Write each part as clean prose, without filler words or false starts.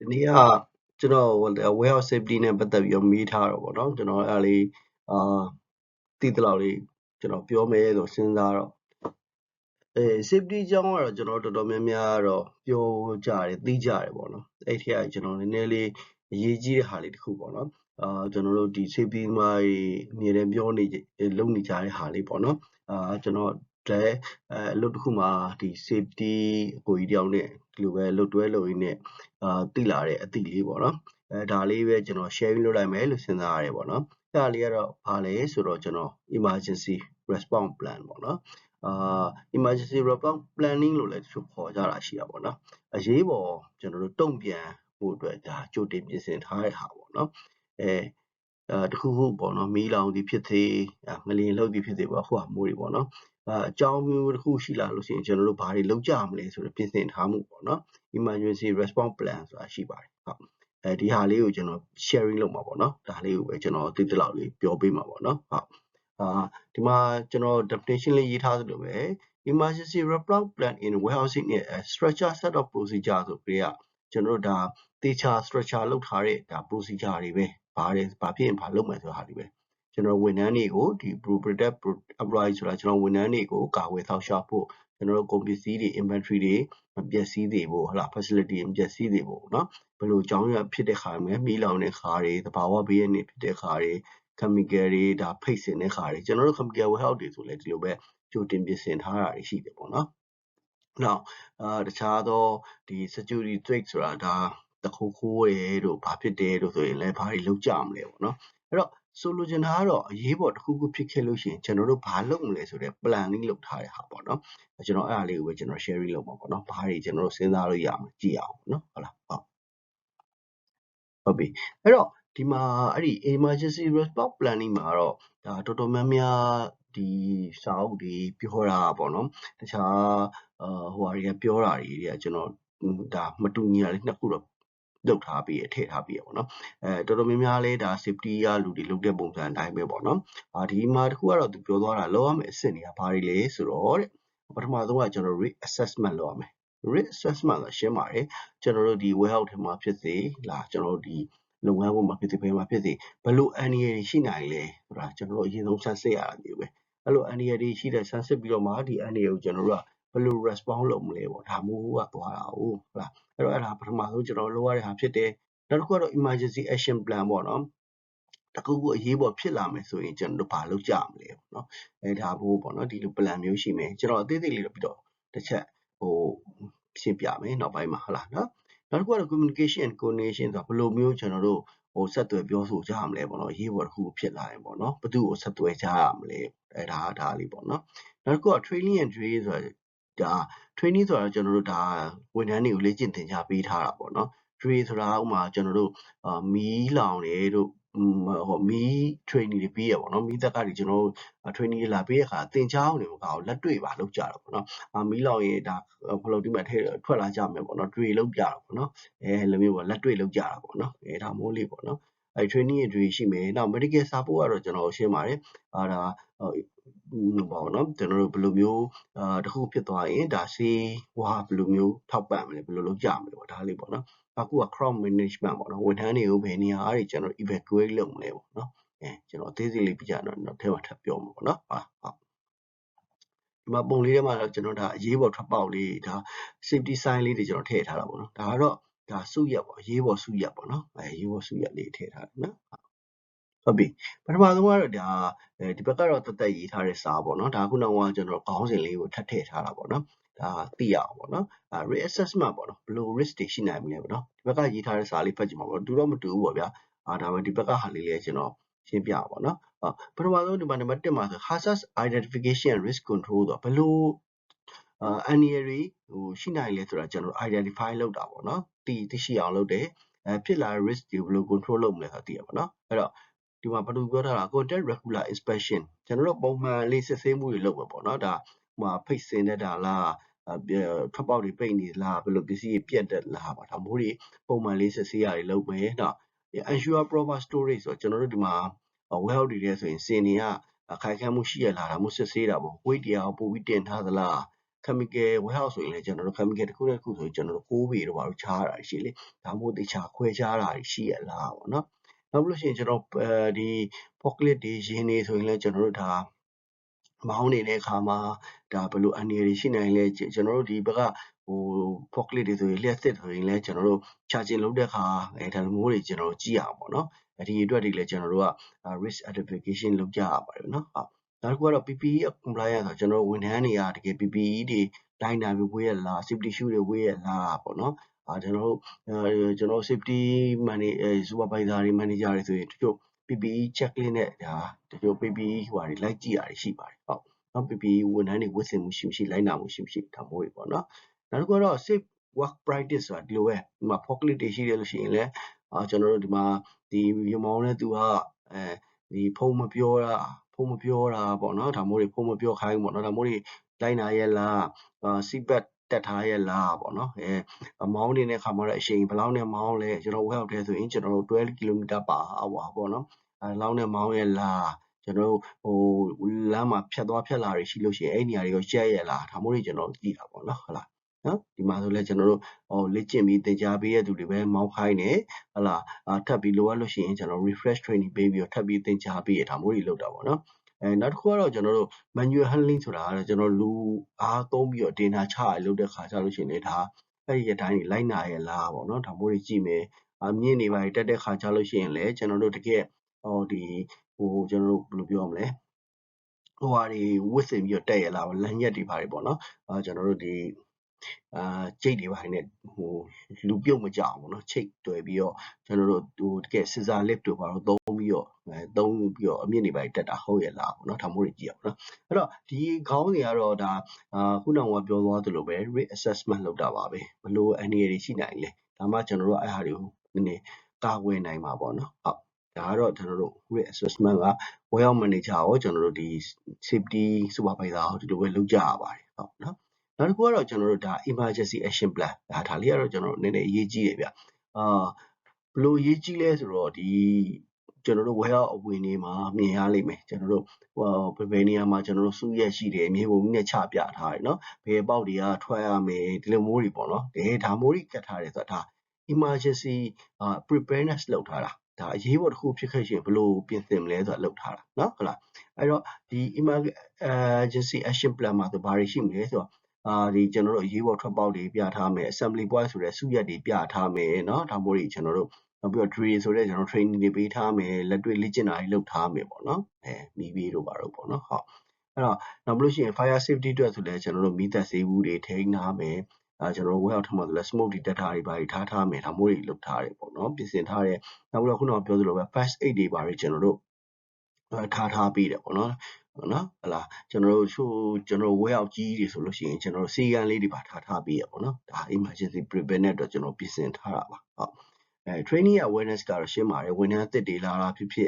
ဒီကကျွန်တော် warehouse safety နဲ့ပတ်သက်ပြီးတော့မေးထားတော့ဗောနော်ကျွန်တော်အဲ့ဒါလေးသိသလောက်လေးကျွန်တော်ပြောမယ်ဆိုစဉ်းစားတော့safety အကြောင်းကတော့ကျွန်တော်တော်တော်များများတော့ပြောကြတယ်သိကြတယ်ဗောနော်အဲ့ဒီကကျွန်တော်နည်းနည်းလေးအရေးကြီးတဲ့ဟာလေးတစ်ခုဗောနော်ကျွန်တော်တို့ဒီ safety မှာအမြဲတမ်းပြောနေလုပ်နေကြတဲ့ဟာလေးဗောနော်ကျွန်တော်အလုပ်တစ်ခုမှာဒီ safety ကိုကြီးတယောက်နဲ့ဒီလိုပဲလုပ်တွဲလုပ်ရင်းနဲ့သိလာတဲ့အသည့်လေးပေါ့နော်ဒါလေးပဲကျွန်တော် sharing လုပ်လိုက်မယ်လို့စဉ်းစားရတယ်ပေါ့နော်အဲ့ဒါလေးကတော့ဘာလဲဆိုတော့ကျွန်တော် emergency response plan ပေါ့နော်emergency response planning လို့လည်းတချို့ခေါ်ကြတာရှိတာပေါ့နော်အရေးပေါ်ကျွန်တော်တို့တုံ့ပြန်ဖို့အတွက်ဒါကြိုတင်ပြင်ဆင်ထားတဲ့ဟာပေါ့နော်တခုခုပေါ့နော်မီးလောင်သည်ဖြစ်စေငလျင်လှုပ်သည်ဖြစ်စေပေါ့ဟိုဟာမိုးတွေပေါ့နော်အကြောင်းမျိုးတစ်ခုရှိလာလို့ရှိရင်ကျွန်တော်တို့ဘာတွေလုပ်ကြမလဲဆိုတော့ပြင်ဆင်ထားမှုပေါ့နော် emergency response plan ဆိုတာရှိပါတယ်ဟုတ်ဒီဟာလေးကိုကျွန်တော် sharing လုပ်မှာပေါ့နော်ဒါလေးကိုပဲကျွန်တော်သိသလောက်လေးပြောပေးမှာပေါ့နော်ဟုတ်ဒီမှာကျွန်တော် definition လေးရေးထားသလိုပဲ emergency response plan in warehousing နဲ့ structure set of procedure ဆိုပြီးကျွန်တော်တို့ဒါတေချာ structure လုပ်ထားတဲ့ဒါ procedure တွေပဲဘာဖြစ်ရင်ဘာလုပ်မယ်ဆိုတာဟာတွေပဲကျွန်တော်ဝန်ထမ်းတွေကိုဒီ protect employee ဆိုတာကျွန်တော်ဝန်ထမ်းတွေကိုကာကွယ်ထောက်ရှောက်ဖို့ကျွန်တော်တို့ကုန်ပစ္စည်းတွေ inventory တွေမပျက်စီးစေဖို့ဟုတ်လား facility မပျက်စီးစေဖို့เนาะဘယ်လိုကြောင်းရဖြစ်တဲ့ခါမှာမီးလောင်တဲ့ခါတွေသဘာဝဘေးရနေဖြစ်တဲ့ခါတွေ chemical တွေဒါဖိတ်စင်တဲ့ခါတွေကျွန်တော်တို့ chemical warehouse တွေဆိုလည်းဒီလိုပဲကြိုတင်ပြင်ဆင်ထားတာတွေရှိတယ်ပေါ့နော်နောက်တခြားသောဒီ security threat ဆိုတာဒါတခိုးတယ်တို့ဘာဖြစ်တယ်တို့ဆိုရင်လည်းဘာတွေလုပ်ကြမလဲပေါ့နော်အဲ့တော့ဆိုလိုချင်တာကတော့အရေးပေါ်တစ်ခုခုဖြစ်ခဲ့လို့ရှိရင်ကျွန်တော်တို့ဘာလုပ်မလဲဆိုတဲ့ plan လေးလုပ်ထားတဲ့ဟာပေါ့နော်ကျွန်တော်အဲ့ဒါလေးကိုပဲကျွန်တော် sharing လုပ်မှာပေါ့နော်ဘာတွေကျွန်တော်တို့စဉ်းစားလို့ရမှာကြည့်အောင်ပေါ့နော်ဟုတ်လားဟုတ်ပြီအဲ့တော့ဒီမှာအဲ့ဒီ emergency response planning မှာတော့ဒါတော်တော်များများဒီစာအုပ်တွေပြောတာပေါ့နော်တခြားဟိုဟာတွေကပြောတာတွေကကျွန်တော်ဒါမတူညီတာလေးနှစ်ခုတော့လုပ်ထားပြီးထည့်ထားပြီးပေါ့နော်တော်တော်များများလေးဒါ safety ကလူတွေလုပ်တဲ့ပုံစံအတိုင်းပဲပေါ့နော်ဒီမှာတစ်ခုကတော့သူပြောသွားတာလောက်ရမယ့်အဆင့်တွေကဘာတွေလဲဆိုတော့တဲ့ပထမဆုံးကကျွန်တော် risk assessment လုပ်ရမယ် risk assessment ဆိုရှင်းပါတယ်ကျွန်တော်တို့ဒီ warehouse ထဲမှာဖြစ်စေလားကျွန်တော်တို့ဒီလုပ်ငန်းပေါ်မှာဖြစ်စေဘယ်မှာဖြစ်စေဘယ်လိုအန္တရာယ်ရှိနိုင်လဲဆိုတာကျွန်တော်တို့အရင်ဆုံးဆန်းစစ်ရတာမျိုးပဲအဲ့လိုအန္တရာယ်တွေရှိတဲ့ဆန်းစစ်ပြီးတော့မှဒီအန္တရာယ်ကိုကျွန်တော်တို့ကဘယ်လို response လုပ်မလဲပေါ့ဒါမျိုးကသွားတာဟုတ်လားအဲ့တော့အဲ့ဒါပထမဆုံးကျွန်တော်လုပ်ရတဲ့ဟာဖြစ်တယ်နောက်တစ်ခုကတော့ emergency action plan ပေါ့နော်တခုခုအရေးပေါ်ဖြစ်လာမယ်ဆိုရင်ကျွန်တော်တို့ဘာလုပ်ကြမလဲပေါ့နော်ဒါဘိုးပေါ့နော်ဒီလို plan မျိုးရှိမယ်ကျွန်တော်အသေးသေးလေးတော့ပြီးတော့တစ်ချက်ရှင်းပြမယ်နောက်ပိုင်းမှာဟုတ်လားနော်နောက်တစ်ခုကတော့ communication and coordination ဆိုတာဘယ်လိုမျိုးကျွန်တော်တို့ဆက်သွယ်ပြောဆိုကြရမလဲပေါ့နော်အရေးပေါ်တစ်ခုဖြစ်လာရင်ပေါ့နော်ဘယ်သူ့ကိုဆက်သွယ်ကြရမလဲဒါလေးပေါ့နော်နောက်တစ်ခုက training and training ဆိုတာဒါ training ဆိုတာကျွန်တော်တို့ဒါဝန်ထမ်းတွေကိုလေ့ကျင့်သင်ကြားပေးထားတာပေါ့နော် train ဆိုတာဥမာကျွန်တော်တို့မီးလောင်တယ်တို့မီး training တွေပေးရပေါ့နော်မီးသက်ကတွေကျွန်တော်တို့ training တွေလာပေးတဲ့အခါသင်ကြားအောင်တွေမကောက်လက်တွေ့ပါလုပ်ကြတော့ပေါ့နော်မီးလောင်ရင်ဒါဖလုတ်တိမှထဲထွက်လာကြမယ်ပေါ့နော် train လုပ်ကြတော့ပေါ့နော်လိုမျိုးပေါ့လက်တွေ့လုပ်ကြတာပေါ့နော်ဒါမိုးလေးပေါ့နော်training တွေရှိမယ်နောက် medical support ကတော့ကျွန်တော်ရှင်းပါတယ်ဒါပေါ့နော်ကျွန်တော်တို့ဘယ်လိုမျိုးတစ်ခုဖြစ်သွားရင်ဒါဆေးဝါဘယ်လိုမျိုးထောက်ပံ့မလဲဘယ်လိုလုပ်ကြမလဲပေါ့ဒါလေးပေါ့နော်အခုက crowd management ပေါ့နော်ဝန်ထမ်းတွေကိုဘယ်နေရာတွေကျွန်တော် evacuate လုပ်မလဲပေါ့နော်ကျွန်တော်အသေးစိတ်လေးပြကြတော့နောက်ထဲမှာထပ်ပြောမှာပေါ့နော်ဟုတ်ဒီမှာပုံလေးထဲမှာတော့ကျွန်တော်ဒါအရေးပေါ်ထွက်ပေါက်လေးဒါ safety sign လေးတွေကျွန်တော်ထည့်ထားတာပေါ့နော်ဒါကတော့ဒါစုရက်ပေါ့အရေးပေါ်စုရက်ပေါ့နော်အရေးပေါ်စုရက်လေးထည့်ထားတယ်နော်ဟုတ်ပြီပထမဆုံးကတော့ဒါဒီဘက်ကတော့တသက်ရေးထားတဲ့စာပေါ့နော်ဒါခုနကကျွန်တော်ခေါင်းစဉ်လေးကိုထပ်ထည့်ထားတာပေါ့နော်ဒါသိရအောင်ပေါ့နော်risk assessment ပေါ့နော်ဘယ်လို risk တွေရှိနိုင်မလဲပေါ့နော်ဒီဘက်ကရေးထားတဲ့စာလေးဖတ်ကြည့်မှာပေါ့တူတော့မတူဘူးပေါ့ဗျာဒါပေမဲ့ဒီဘက်ကဟာလေးလေးကျွန်တော်ရှင်းပြပါပေါ့နော်ပထမဆုံးဒီမှာနံပါတ်1မှာဆို hazard identification and risk control ဆိုတော့ဘယ်လိုအန္တရာယ်တွေရှိနိုင်လဲဆိုတာကျွန်တော် identify လုပ်တာပေါ့နော်သိရှိအောင်လုပ်တယ်ဖြစ်လာတဲ့ risk တွေဘယ်လို control လုပ်မလဲဆိုတာသိရပါတော့အဲ့တော့ဒီမှာဘာလို့ပြောထားတာ conduct regular inspection ကျွန်တော်တို့ပုံမှန်လေးစစ်ဆေးမှုတွေလုပ်ပဲပေါ့နော်ဒါဖိတ်စင်နေတာလားထွက်ပေါက်တွေပိတ်နေလားဘယ်လိုပစ္စည်းတွေပြတ်တက်လားပေါ့ဒါမျိုးတွေပုံမှန်လေးစစ်ဆေးရတယ်လုပ်မယ်နော် ensure proper storage ဆိုတော့ကျွန်တော်တို့ဒီမှာ warehouse တွေထဲဆိုရင်စင်တွေကခိုင်ခံ့မှုရှိရလားဒါမျိုးစစ်ဆေးတာပေါ့ weight တရားပို့ပြီးတင်ထားသလား chemical warehouse ဆိုရင်လည်းကျွန်တော်တို့ chemical တစ်ခုနဲ့တစ်ခုဆိုရင်ကျွန်တော်တို့6ပေတော့ဘာလို့ခြားရတာရှိလေဒါမှမဟုတ်တခြားခွဲခြားတာရှိရလားပေါ့နော်နောက်ပြီးလို့ရှိရင်ကျွန်တော်ဒီ forklift တွေရင်းနေဆိုရင်လည်းကျွန်တော်တို့ဒါမောင်းနေတဲ့အခါမှာဒါဘယ်လိုအန္တရာယ်တွေရှိနိုင်လဲကျွန်တော်တို့ဒီဘက်ကforklift တွေဆိုရင်လျှက်စစ်ဆိုရင်လည်းကျွန်တော်တို့ charging လုပ်တဲ့အခါဒါလိုမျိုးတွေကျွန်တော်တို့ကြည့်ရအောင်ပေါ့နော်ဒီအတွက်တွေလည်းကျွန်တော်တို့က risk identification လုပ်ကြရပါတယ်နော်ဟုတ်နောက်တစ်ခုကတော့ PPE compliance ဆိုကျွန်တော်တို့ဝန်ထမ်းတွေကတကယ် PPE တွေတိုင်းတာပြီးဝေးရလား safety shoe တွေဝေးရလားပေါ့နော်ကျွန်တော်တို့ safety supervisor တွေ manager တွေဆိုရင်တချို့ PPE checklist နဲ့ဒါတချို့ PPE ဟိုဟာတွေလိုက်ကြည့်ရတယ်ရှိပါတယ်ဟုတ်နောက် PPE ဝန်ထမ်းတွေဝတ်ဆင်မှုရှိမရှိလိုက်နာမှုရှိမရှိဒါမျိုးတွေပေါ့နော်နောက်တစ်ခုကတော့ safe work practice ဆိုတာဒီလိုပဲဒီမှာ forklift တွေရှိတယ်လို့ရှိရင်လည်းကျွန်တော်တို့ဒီမှာဒီရမောင်းတဲ့သူကဒီဖုန်းမပြောတာပေါ့နော်ဒါမျိုးတွေဖုန်းမပြောခိုင်းပေါ့နော်ဒါမျိုးတွေလိုက်နာရဲ့လားseat belt တက်ထားရဲ့လားပေါ့နော်မောင်းနေတဲ့ခါမှာလည်းအရှိန်ဘယ်လောက်နဲ့မောင်းလဲကျွန်တော်ဝက်ရောက်တဲ့ဆိုရင်ကျွန်တော်တို့12 km per hour ပေါ့နော်လောက်နဲ့မောင်းရဲ့လားကျွန်တော်တို့လမ်းမှာဖြတ်သွားဖြတ်လာတွေရှိလို့ရှိရင်အဲ့နေရာတွေကိုကျက်ရဲ့လားဒါမျိုးတွေကျွန်တော်ကြည့်တာပေါ့နော်ဟုတ်လားနော်ဒီမှာဆိုလဲကျွန်တော်တို့လေ့ကျင့်ပြီးသင်ကြားပေးရသူတွေပဲမောင်းခိုင်းနေဟုတ်လားထပ်ပြီးလိုအပ်လို့ရှိရင်ကျွန်တော် refresh training ပေးပြီးတော့ထပ်ပြီးသင်ကြားပေးရဒါမျိုးတွေလုပ်တာပေါ့နော်နောက်တစ်ခုကတော့ကျွန်တော်တို့ manual handling ဆိုတာကတော့ကျွန်တော်လူအားသုံးပြီးတော့တင်တာချရလုပ်တဲ့ခါကျလို့ရှိရင်လေဒါအဲ့ဒီအတိုင်းလိုက်နာရဲ့လားပေါ့နော်ဒါမျိုးတွေကြည့်မယ်မြင့်နေပါတက်တဲ့ခါကျလို့ရှိရင်လေကျွန်တော်တို့တကယ်ဒီကျွန်တော်တို့ဘယ်လိုပြောရမလဲဟိုဟာတွေဝတ်ဆင်ပြီးတော့တက်ရလားလမ်းရက်တွေပါတယ်ပေါ့နော်ကျွန်တော်တို့ဒီချိတ်တွေပါနေလူပြုတ်မကြအောင်ပေါ့နော်ချိတ်တွယ်ပြီးတော့ကျွန်တော်တို့တကယ် scissor lift တို့ပါတော့သုံးပြီးတော့အမြင့်တွေပါတက်တာဟုတ်ရဲ့လားပေါ့နော်ဒါမျိုးတွေကြည့်ရအောင်နော်အဲ့တော့ဒီခေါင်းတွေကတော့ဒါခုနကပြောသွားသလိုပဲ risk assessment လုပ်တာပါပဲဘယ်လိုအနေအထားရှိနိုင်လဲဒါမှကျွန်တော်တို့အဲ့ဟာတွေကိုနည်းနည်းကာကွယ်နိုင်မှာပေါ့နော်ဟုတ်ဒါကတော့ကျွန်တော်တို့ risk assessment က warehouse manager ကိုကျွန်တော်တို့ဒီ safety supervisor ကိုဒီလိုပဲလုပ်ကြရပါတယ်ဟုတ်နော်နောက်တစ်ခုကတော့ကျွန်တော်တို့ဒါ emergency action plan ဒါလေးကတော့ကျွန်တော်တို့နည်းနည်းအရေးကြီးတယ်ဗျဘယ်လိုအရေးကြီးလဲဆိုတော့ဒီကျွန်တော်တို့ warehouse အဝင်တွေမှာမြင်ရလိမ့်မယ်ကျွန်တော်တို့ဘယ်နေရာမှာကျွန်တော်တို့စုရက်ရှိတယ်မြေပုံကြီးနဲ့ချပြထားတယ်နော်ဘယ်ပေါက်တွေကထွက်ရမယ်ဒီလိုမျိုးတွေပေါ့နော်ဒါမျိုးတွေကတ်ထားတယ်ဆိုတာဒါ emergency preparedness လုပ်ထားတာဒါအရေးပေါ်တစ်ခုဖြစ်ခဲ့ရင်ဘယ်လိုပြင်ဆင်မလဲဆိုတာလုပ်ထားတာနော်ဟုတ်လားအဲ့တော့ဒီ emergency action plan မှာဆိုဘာတွေရှိမလဲဆိုတော့ဒီကျွန်တော်တို့အရေးပေါ်ထွက်ပေါက်တွေပြထားမယ် assembly point ဆိုတဲ့စုရက်တွေပြထားမယ်เนาะဒါမျိုးတွေကျွန်တော်တို့နောက်ပြီးတော့ drill ဆိုတဲ့ကျွန်တော် training တွေပေးထားမယ်လက်တွေ့လေ့ကျင့်တာတွေလုပ်ထားမယ်ပေါ့เนาะမီးပေးတို့ပါတော့ပေါ့เนาะဟုတ်အဲ့တော့နောက်ပြီးလို့ရှိရင် fire safety အတွက်ဆိုလည်းကျွန်တော်တို့မီးသတ်ဆေးဘူးတွေထိန်းထားမယ်ကျွန်တော်တို့ warehouse ထမှာဆိုလည်း smoke detector တွေပါထားမယ်ဒါမျိုးတွေလုပ်ထားတယ်ပေါ့เนาะပြင်ဆင်ထားတယ်နောက်ပြီးတော့ခုနကပြောသလိုပဲ first aid တွေပါကျွန်တော်တို့ထားပေးတယ်ပေါ့เนาะနော်ဟလာကျွန်တော်တို့ warehouse ကြီးတွေဆိုလို့ရှိရင်ကျွန်တော်တို့စီကံလေးတွေပါထားပေးရပေါ့နော်ဒါ emergency preparedness အတွက်ကျွန်တော်ပြင်ဆင်ထားတာပါဟုတ်training awareness ကတော့ရှင်းပါတယ်ဝန်ထမ်းအသစ်တွေလာတာဖြစ်ဖြစ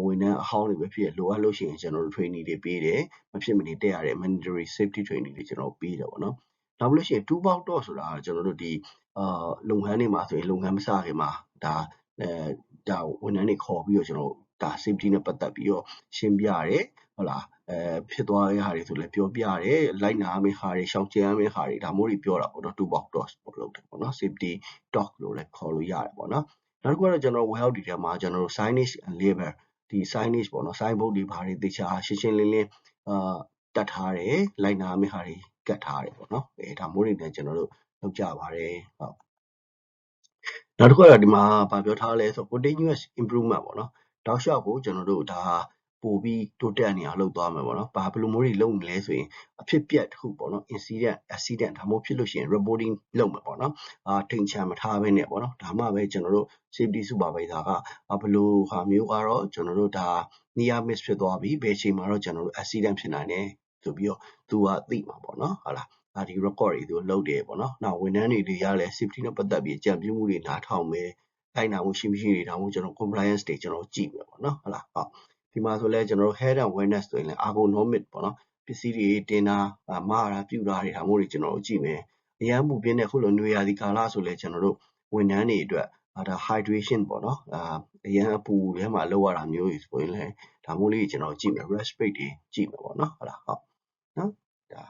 ်ဝန်ထမ်းအဟောင်းတွေပဲဖြစ်လိုအပ်လို့ရှိရင်ကျွန်တော်တို့ training တွေပေးတယ်မဖြစ်မနေတက်ရတဲ့ mandatory safety training တွေကျွန်တော်ပေးတယ်ပေါ့နော်နောက်လို့ရှိရင် two box talk ဆိုတာကျွန်တော်တို့ဒီလုပ်ငန်းတွေမှာဆိုရင်လုပ်ငန်းမစခင်မှာဒါဝန်ထမ်းတွေခေါ်ပြီးတော့ကျွန်တော်ဒါ safety နဲ့ပတ်သက်ပြီးတော့ရှင်းပြရတယ်ဟုတ်လားဖြစ်သွားတဲ့ဟာတွေဆိုလည်းပြောပြရတယ်လိုက်နာရမယ့်ဟာတွေရှောင်ကျဉ်ရမယ့်ဟာတွေဒါမျိုးတွေပြောတာပေါ့နော် two box talk လုပ်တယ်ပေါ့နော် safety talk လို့လည်းခေါ်လို့ရတယ်ပေါ့နော်နောက်တစ်ခုကတော့ကျွန်တော် warehouse တွေထဲမှာကျွန်တော်တို့ signage and label ဒီ signage ပေါ့နော် sign board တွေဘာတွေသေချာရှင်းရှင်းလင်းလင်းတတ်ထားတယ်လိုက်နာရမယ့်ဟာတွေကတ်ထားတယ်ပေါ့နော်ဒါမျိုးတွေနဲ့ကျွန်တော်တို့လုပ်ကြပါတယ်ဟုတ်နောက်တစ်ခုကတော့ဒီမှာဗာပြောထားလဲဆို continuous improvement ပေါ့နော်တောက်လျှောက်ကိုကျွန်တော်တို့ဒါပို့ပြီးတိုးတက်နေအောင်လုပ်သွားမယ်ပေါ့နော်ဘယ်လိုမျိုးတွေလုပ်နေလဲဆိုရင်အဖြစ်ပြက်တစ်ခုပေါ့နော် incident accident ဒါမျိုးဖြစ်လို့ရှိရင် reporting လုပ်မယ်ပေါ့နော်ထိန်ချံမထားဘဲနဲ့ပေါ့နော်ဒါမှပဲကျွန်တော်တို့ safety supervisor ကဘယ်လိုဟာမျိုးကတော့ကျွန်တော်တို့ဒါ near miss ဖြစ်သွားပြီဘယ်အချိန်မှာတော့ကျွန်တော်တို့ accident ဖြစ်နိုင်တယ်ဆိုပြီးတော့သူကသိမှာပေါ့နော်ဟုတ်လားဒီ record တွေသူလုပ်တယ်ပေါ့နော်နောက်ဝန်ထမ်းတွေရလဲ safety နဲ့ပတ်သက်ပြီးအကြံပြုမှုတွေနားထောင်မယ်တိုင်းနာမှုရှိမရှိတွေဒါမှမဟုတ်ကျွန်တော် compliance တွေကျွန်တော်ကြည့်မယ်ပေါ့နော်ဟုတ်လားဟုတ်ဒီမှာဆိုလဲကျွန်တော်တို့ health and awareness ဆိုရင်လည်း ergonomic ပေါ့နော်ပစ္စည်းတွေတင်တာမတာပြုတာတွေဒါမျိုးတွေကျွန်တော်တို့ကြည့်မယ်အရန်ပူပြင်းတဲ့ခုလိုနွေရာသီကာလဆိုလဲကျွန်တော်တို့ဝန်ထမ်းတွေအတွက်ဒါ hydration ပေါ့နော်အရန်အပူထဲမှာလောက်ရတာမျိုးတွေဆိုရင်လည်းဒါမျိုးလေးကျွန်တော်ကြည့်မယ် respect တွေကြည့်မယ်ပေါ့နော်ဟုတ်လားဟုတ်နော်ဒါ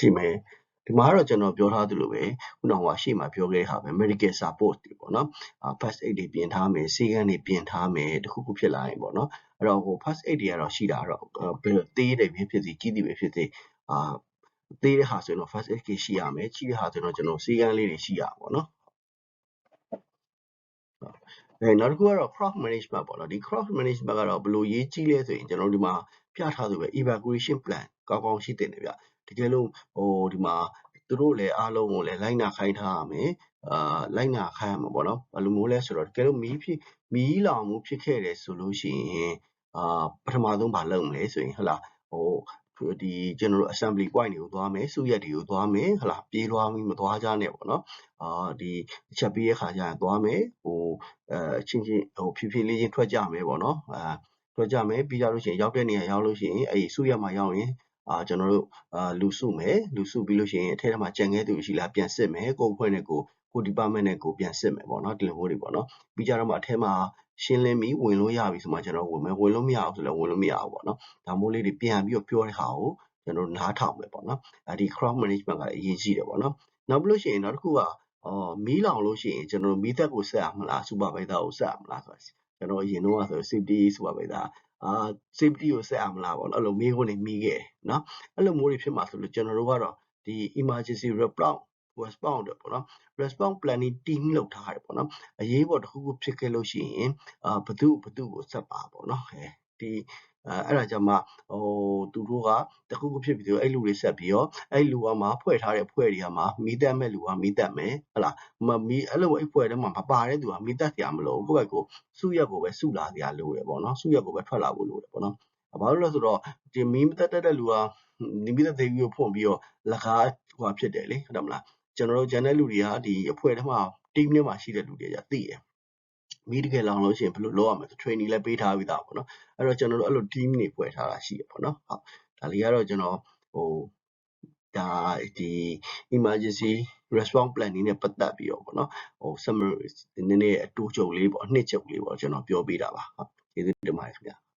ကြည့်မယ်ဒီမှာကတော့ကျွန်တော်ပြောထားသလိုပဲခုနကရှေ့မှာပြောခဲ့တဲ့ဟာပဲ medical support တွေပေါ့နော်first aid တွေပြင်ထားမယ်ဆေးကန်းတွေပြင်ထားမယ်တခုခုဖြစ်လာရင်ပေါ့နော်အဲ့တော့first aid တွေကတော့ရှိတာတော့သေးတယ်ဖြစ်စေကြီးတယ်ဖြစ်စေသေးတဲ့ဟာဆိုရင်တော့ first aid kit ရှိရမယ်ကြီးတဲ့ဟာဆိုရင်တော့ကျွန်တော်ဆေးကန်းလေးတွေရှိရပါပေါ့နော်နောက်တစ်ခုကတော့ crop management ပေါ့နော်ဒီ crop management ကတော့ဘယ်လိုရေးကြီးလဲဆိုရင်ကျွန်တော်ဒီမှာပြထားသလိုပဲ evacuation plan ကောင်းကောင်းရှိတင်တယ်ဗျတကယ်လို့ဒီမှာသူတို့လည်းအားလုံးကိုလည်းလိုက်နာခိုင်းထားရမယ်လိုက်နာခိုင်းရမှာပေါ့နော်ဘယ်လိုမျိုးလဲဆိုတော့တကယ်လို့မီးလောင်မှုဖြစ်ခဲ့တယ်ဆိုလို့ရှိရင်ပထမဆုံးမလုပ်မလဲဆိုရင်ဟုတ်လားဒီကျွန်တော်တို့ assembly point တွေကိုသွားမယ်စုရက်တွေကိုသွားမယ်ဟုတ်လားပြေးလွှားပြီးမသွားကြနဲ့ပေါ့နော်ဒီချက်ပြီးတဲ့ခါကျရင်သွားမယ်ချင်းဖြည်းဖြည်းလေးချင်းထွက်ကြမယ်ပေါ့နော်ထွက်ကြမယ်ပြီးကြလို့ရှိရင်ရောက်တဲ့နေရာရောက်လို့ရှိရင်အဲ့စုရက်မှာရောက်ရင်ကျွန်တော်တို့လူစုမယ်လူစုပြီးလို့ရှိရင်အထက်ထဲမှာကြံခဲ့သူရှိလားပြန်စစ်မယ်ကိုယ်အဖွဲ့နဲ့ကို department နဲ့ကိုပြန်စစ်မယ်ပေါ့နော်ဒီလိုမျိုးတွေပေါ့နော်ပြီးကြတော့မှအထက်မှာရှင်းလင်းပြီးဝင်လို့ရပြီဆိုမှကျွန်တော်ဝင်မယ်ဝင်လို့မရဘူးဆိုလည်းဝင်လို့မရဘူးပေါ့နော်ဒါမျိုးလေးတွေပြန်ပြီးတော့ပြောတဲ့ဟာကိုကျွန်တော်နားထောင်မယ်ပေါ့နော်ဒီ crowd management ကအရေးကြီးတယ်ပေါ့နော်နောက်ပြီးလို့ရှိရင်နောက်တစ်ခုကမီးလောင်လို့ရှိရင်ကျွန်တော်မီးသက်ကိုဆက်ရမလား supervisor ကိုဆက်ရမလားဆိုတော့ကျွန်တော်အရင်တော့ဆို safety supervisor safety ကိုဆက်ရမလားပေါ့နော်အဲ့လိုမေးခွန်းတွေမိခဲ့နော်အဲ့လိုမျိုးတွေဖြစ်မှာဆိုလို့ကျွန်တော်တို့ကတော့ဒီ emergency response ပေါ့နော် response planning team လောက်ထားတယ်ပေါ့နော်အရေးပေါ်တစ်ခုခုဖြစ်ခဲ့လို့ရှိရင်ဘသူကိုဆက်ပါပေါ့နော်ဒီအဲ့ဒါကြောင့်မှသူတို့ကတခုခုဖြစ်ပြီးတော့အဲ့လူတွေဆက်ပြီးတော့အဲ့လူကမှဖွဲ့ထားတဲ့ဖွဲ့တွေကမှမီးတက်မဲ့လူကမီးတက်မယ်ဟုတ်လားမီးအဲ့လိုအဲ့ဖွဲ့ထဲမှာမပါတဲ့သူကမီးတက်စရာမလိုဘူးကိုယ့်ဘက်ကိုစုရက်ကိုပဲစုလာစရာလိုတယ်ပေါ့နော်စုရက်ကိုပဲထွက်လာဖို့လိုတယ်ပေါ့နော်ဘာလို့လဲဆိုတော့ဒီမီးမတက်တဲ့လူကမီးတက်သေးပြီးဖွင့်ပြီးတော့လက်ကားဟိုဖြစ်တယ်လေဟုတ်တယ်မလားကျွန်တော်တို့ဂျန်တဲ့လူတွေကဒီအဖွဲ့ထဲမှာ team ထဲမှာရှိတဲ့လူတွေကသိတယ်မီးတကယ်လောင်လို့ရှိရင်ဘယ်လိုလုပ်ရမလဲ training လည်းပေးထားပြီးသားပေါ့နော်အဲ့တော့ကျွန်တော်တို့အဲ့လို team တွေဖွဲ့ထားတာရှိတယ်ပေါ့နော်ဟုတ်ဒါလေးကတော့ကျွန်တော်ဒါဒီ emergency response planning နဲ့ပတ်သက်ပြီးတော့ပေါ့နော်summary နည်းနည်းအတူချုပ်လေးပေါ့အနှစ်ချုပ်လေးပေါ့ကျွန်တော်ပြောပေးတာပါဟုတ်ကျေးဇူးတင်ပါတယ်ခင်ဗျာ